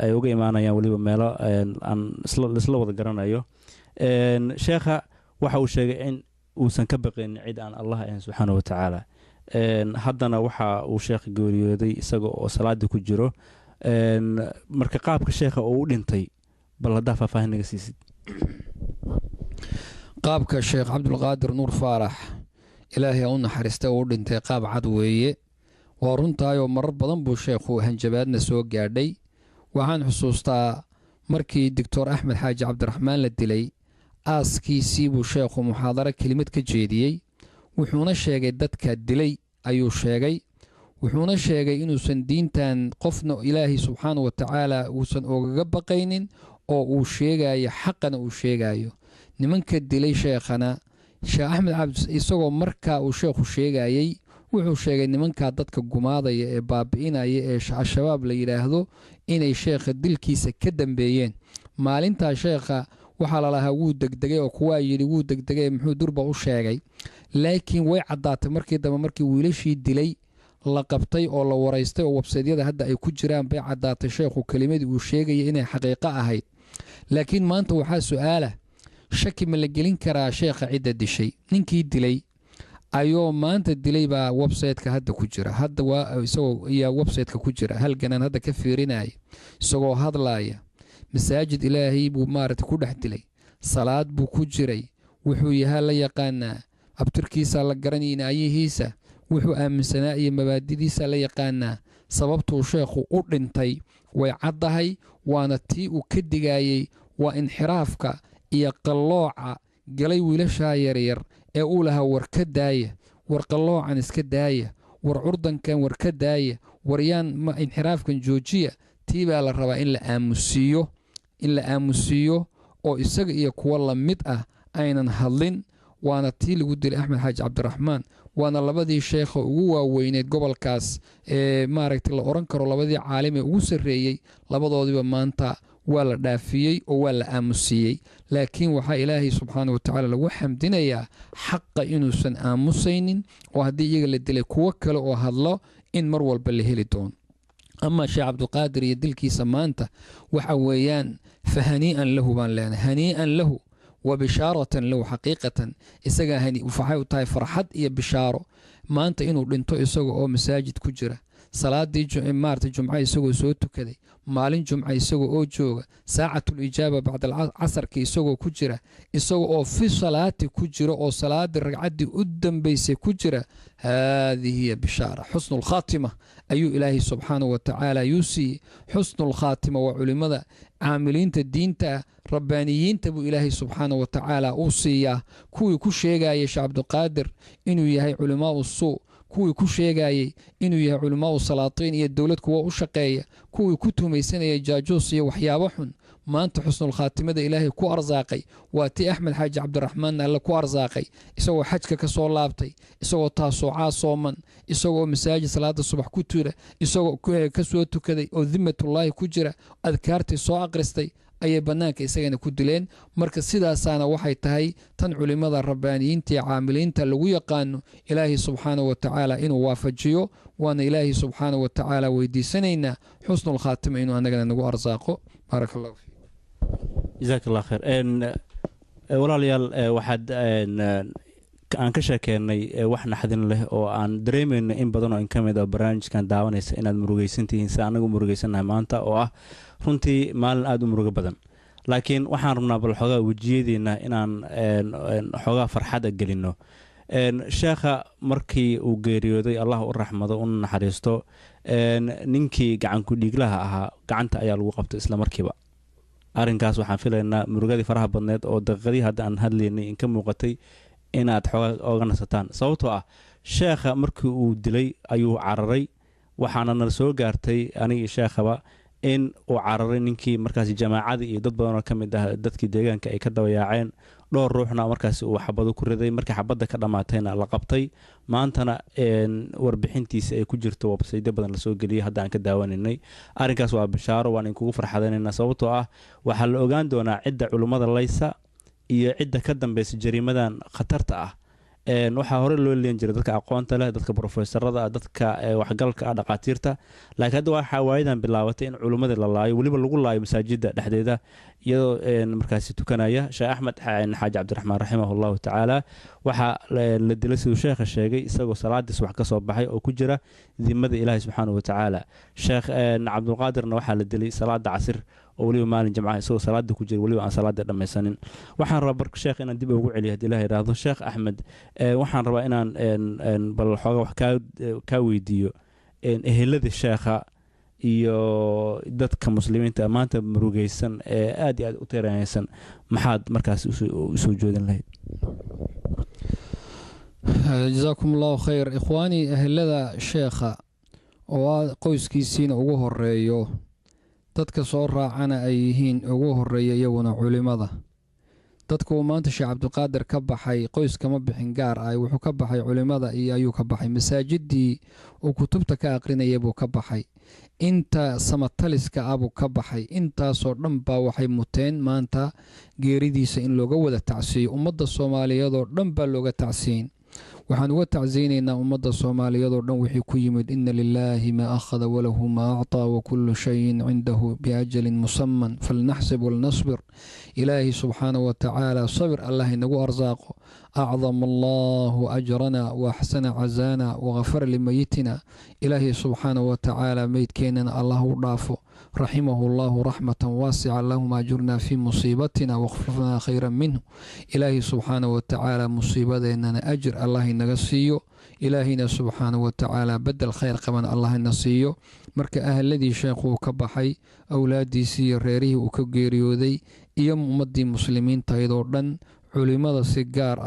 ay uga imaanayaan waliba meelo aan isla wada garanayo sheekha waxa uu sheegay in uusan ka baqin cid aan Allah subhanahu wa ta'ala haddana waxa uu sheekha geeriyooday isaga oo salaadii ku jiro marka qaabka sheekha uu u dhintay bal haddaa faahfaahin naga siisid. qaabka sheekh cabdulqaadir nuur faarax ilaahay u naxariista uu dhintay qaab cad weeye. waa runtaayoo marar badan buu sheekhu hanjabaadna soo gaadhay. waxaan xusuustaa markii doctor axmed xaaji cabdiraxmaan la dilay aaskiisii buu sheekhu muxaadaro kelimad ka jeediyey. wuxuuna sheegay dadka dilay ayuu sheegay. wuxuuna sheegay inuusan diintan qofna ilaahay subxaana wa tacaala uusan ogaga baqaynin oo uu sheegayo xaqana uu sheegayo. nimanka dilay sheekhana sheekh axmed cabdi isagoo markaa uu sheekhu sheegayey wuxuu sheegay nimankaa dadka gumaadaya ee baabi'inaya ee al-shabaab la yidhaahdo inay sheekha dilkiisa ka dambeeyeen. maalintaa sheekha waxaa lalahaa wuu degdegay oo kuwaa yidhi wuu degdegay muxuu durba u sheegay. laakiin way caddaatay markii dambe markii wiilashii dilay la qabtay oo la waraystay oo websaydyada hadda ay ku jiraan bay caddaatay sheekhu kelimadii uu sheegaya inay xaqiiqo ahayd. laakiin maanta waxaa su-aala shaki ma la gelin karaa sheekha cidda dishay? ninkii dilay ayuu maanta dilay baa websayteka hadda ku jira. hadda waa isagoo ayaa websayteka ku jira halganaan hadda ka fiirinaya isagoo hadlaaya. masaajid ilaahay buu maaragtay ku dhex dilay. salaad buu ku jiray. wuxuu yahaa la yaqaanaa. abtirkiisa la garanayna ayahiisa. wuxuu aaminsanaa iyo mabaadidiisa la yaqaanaa. sababtuu sheekhu u dhintay way caddahay. waana tii uu ka digayey waa inxiraafka iyo qallooca galay wiilashaa yaryar ee uu lahaa war ka daaya, war qalloocan iska daaya, war curdankan war ka daaya, waryaan inxiraafkan joojiya. tii baa la rabaa in la aamusiiyo oo isaga iyo kuwa la mid ah aynan hadlin. waana tii lagu dilay axmed xaaji cabdiraxmaan. waana labadii sheekha ugu waaweyneed gobolkaas ee maaragtay la oran karo labadii caalim ee ugu sarreeyey. labadoodiba maanta waa la dhaafiyey oo waa la aamusiiyey. laakiin waxaa ilaahay subxaana wa tacaala lagu xamdinayaa xaqa inuusan aamusaynin oo haddii iyaga la dilay kuwo kale oo hadlo in mar walba la heli doono. ama sheekh cabdulqaadir iyo dilkiisa maanta waxa weeyaan fa hanii'an lahu baan leenahay. hanii'an lahu wabishaaratan lahu xaqiiqatan isagaa waxay u tahay farxad iyo bishaaro maanta inuu dhinto isaga oo masaajid ku jira. salaadii maarata jumca isagoo soo tukaday. maalin jumca isagoo oo jooga. saacatul ijaaba bacda casarka isagoo ku jira. isaga oo fi salaati ku jira oo salaadii ragcaddii u dambaysay ku jira. haadihi hiya bishaara xusnu lkhaatima ayuu ilaahay subxaanahu wa tacaala yuu siiyey. xusnu lkhaatima waa culimmada caamiliinta diinta rabbaaniyiinta buu ilaahay subxaanahu wa tacaala uu siiyaa. kuwii ku sheegayay sheekh cabdiqaadir inuu yahay culimaau suu, kuwii ku sheegayey inuu yahay culimaau salaatiin iyo dowlad kuwa u shaqeeya, kuwii ku tumaysanaya jaajuus iyo waxyaabo xun. maanta xusnulkhaatimada ilaahay ku arsaaqay waa tii axmed xaaji cabdiraxmaanna alle ku arsaaqay isagoo xajka ka soo laabtay, isagoo taasuucaa sooman, isagoo masaajid salaada subax ku jira, isagoo ka soo tukaday oo dimatullaahi ku jira, adkaartii soo aqristay ayay bannaanka isagana ku dileen. marka sidaasaana waxay tahay tan culimmada rabbaaniyiinta iyo caamiliinta lagu yaqaano ilaahay subxaana wa tacaala inuu waafajiyo. waana ilaahay subxaana wa tacaala weydiisanaynaa xusnulkhaatima inuu annagana nagu arsaaqo. baarak allahu fiik. jazaak allah khayr. walaalayaal waxaad aan ka sheekeennay wax naxdin leh oo aan dareemayno in badan oo in ka mid ah barnaamijkan daawanaysa inaad murugaysantihiin si anagu murugaysannahay maanta oo ah runtii maalin aada u murugo badan. laakiin waxaan rabnaa bal xoogaa wejiyadiina inaan xoogaa farxada gelinno. sheekha markii uu geeriyooday allah u raxmado una naxariisto ninkii gacanku dhiiglaha ahaa gacanta ayaa lagu qabtay isla markiiba. arrinkaas waxaan filaynaa murugadii faraha badneed oo daqiiqadii hadda aan hadlaynay in ka muuqatay inaad xoogaa oga nasataan. sababtoo ah sheekha markii uu dilay ayuu cararay. waxaana nala soo gaartay anigii sheekhaba in uu cararay ninkii markaasi jamaacadii iyo dad badanoo ka mid ah dadkii deegaanka ay ka dabayaaceen. dhowr ruuxna markaasi uu xabado ku riday. markii xabadda ka dhammaatayna la qabtay. maantana warbixintiisa ay ku jirto websaytyo badan lasoo geliyay hadda aan ka daawanaynay. arrinkaas waa bishaaro waan inkugu farxadaynaynaa sababtoo ah waxaa la ogaan doonaa cidda culummada laysa iyo cidda ka dambaysa jariimadan khatarta ah waxaa hore loo leen jiray dadka aqoonta leh dadka profesorada dadka waxgalka ah dhaqaatiirta laakiin hadda waxaa waayadan bilaabatay in culimmada la laayo weliba lagu laayo masaajida dhexdeeda iyadoo markaasi tukanaya sheekh axmed xaaji cabdiraxmaan raximahullahu tacaala waxaa la dilay siduu sheekha sheegay isagoo salaadiis wax ka soo baxay oo ku jira dimada ilaahi subxaanahu watacaala sheekh cabdulqaadirna waxaa la dilay salaada casir oo weliba maalin jamcaha isagoo salaada ku jira weliba aan salaada dhammaysanin waxaan rabaa barka sheekh inaan dib ugu celiyo haddii ilaah yidhaahdo sheekh axmed waxaan rabaa inaan bal xooga wax kaa weydiiyo ehelada sheekha iyo dadka muslimiinta maanta murugaysan ee aad iyo aad u tiranaysan maxaad markaas usoo joodin lahayd جزاكم الله خير إخواني أهلذا شيخة وقويسكيسين أقوه الرئيو dadka soo raacana ay yihiin ugu horeeya iyaguna culimada dadku maanta sheekh cabdulqaadir ka baxay qoys kama bixin gaar ah wuxuu ka baxay culimada iyo ayuu ka baxay masaajidii uu kutubta ka aqrinayay buu ka baxay inta samataliska abuu ka baxay intaasoo dhan baa waxay muteen maanta geeridiisa in looga wada tacsiiyo ummadda soomaaliyeed oo dhan baa looga tacsiin waxaan uga tacsiyeynaynaa ummadda soomaaliyeed oo dhan wixii ku yimid ina lilaahi maa akhada walahu maa acطaa wakullu shayin cindahu biajalin musaman falnaxsib walnasbir ilaahi subxaanahu watacaala sabir allah inagu arsaaqo acdama allahu ajrana waaxsana cazaana wagafara limayitina ilaahi subxaanahu watacaala meydkeennana allah u dhaafo رحمه الله رحمة واسعة اللهم أجرنا في مصيبتنا واغفرنا خيرا منه إلهي سبحانه وتعالى مصيبة إننا أجر الله نغسيه إلهينا سبحانه وتعالى بدل خير قبل الله نسيه مرك أهل الذي شيخه كبحي أولادي سيريره وكجيريودي إيام مدي مسلمين تايدوردن علماء سيجار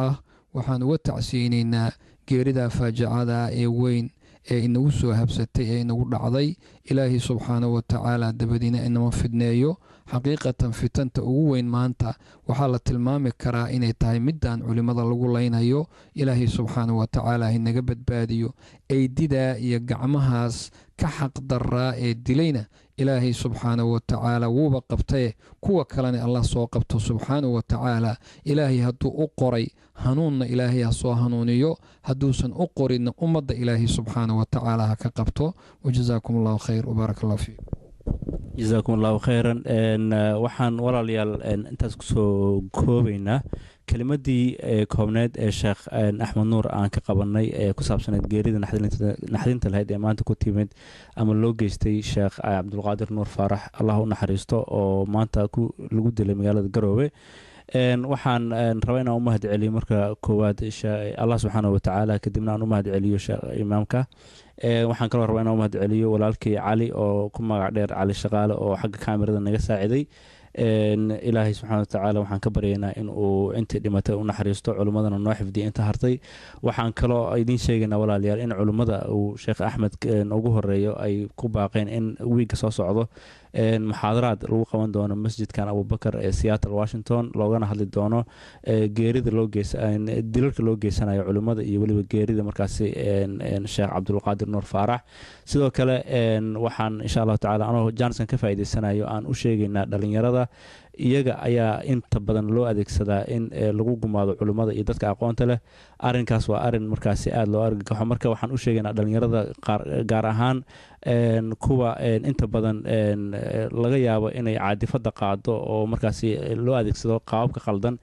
وحان وتعسينينا جيردا فاجعة وين ee inagu soo habsatay ee inagu dhacday ilaahi subxaanahu watacaala dabadiina inama fidneeyo xaqiiqatan fitanta ugu weyn maanta waxaa la tilmaami karaa inay tahay midaan culimada lagu leynayo ilaahi subxaanahu watacaala inaga badbaadiyo eydidaa iyo gacmahaas ka xaqdaraa ee dilayna ilaahay subxaanahu watacaala wuuba qabtaye kuwa kalena allah soo qabto subxaanahu watacaala ilaahay hadduu u qoray hanuunna ilaahay ha soo hanuuniyo hadduusan u qorinna ummadda ilaahay subxaanahu watacaala ha ka qabto wajazaakum allahu khayr wabaarak allah fiikum جزاكم الله خيرا waxaan walaalayaal intaas kusoo koobaynaa kelimadii koobneed ee sheekh axmed nuur aan ka qabanay ee ku saabsaneed geerida naxdinta lahayd ee maanta ku timid ama loo geystay sheekh cabdulqaadir nuur faarax allah u naxariisto oo maanta lagu dilay magaalada garoowe waxaan rabaa inaan u mahad celiyo marka koowaad allah subxaanahu watacaala kadibna aan u mahad celiyo imaamka waxaan kaloo rabaa inaan u mahad celiyo walaalkii cali oo ku magac dheer cali shaqaale oo xagga kaamirada naga saaciday ilaahay subxaana watacaala waxaan ka baryaynaa in uu intii dhimatay u naxariisto culimmadana noo xifdiya inta hartay waxaan kaloo idiin sheegaynaa walaalayaal in culimmada uu sheekh axmed ugu horeeyo ay ku baaqeen in wiigga soo socdo muxaadaraad lagu qaban doono masjidkan abubakar ee seattle washington loogana hadli doono geerida dilalka loo geysanayo culimmada iyo weliba geerida markaasi sheekh cabdulqaadir nuur faarax sidoo kale waxaan insha allahu tacala anoo johnson ka faa'iidaysanayo aan u sheegaynaa dhalinyarada iyaga ayaa inta badan loo adeegsadaa in lagu gumaado culimmada iyo dadka aqoonta leh arinkaas waa arin markaasi aada loo argagaxo marka waxaan u sheegaynaa dhalinyarada gaar ahaan kuwa inta badan laga yaabo inay caadifada qaado oo markaasi loo adeegsado qaababka qaldan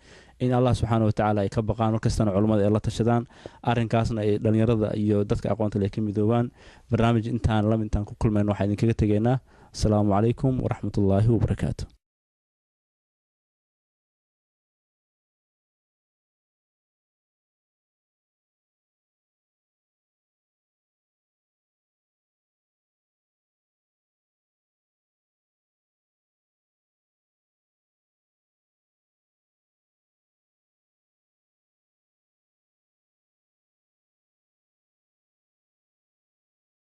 in allah subxaana watacaala ay ka baqaan markastana culimmada ay la tashadaan arinkaasna ay dhalinyarada iyo dadka aqoonta leh ka midoobaan barnaamij intaan ku kulmayno waxaa idinkaga tegaynaa asalaamu calaykum waraxmatullaahi wabarakaatu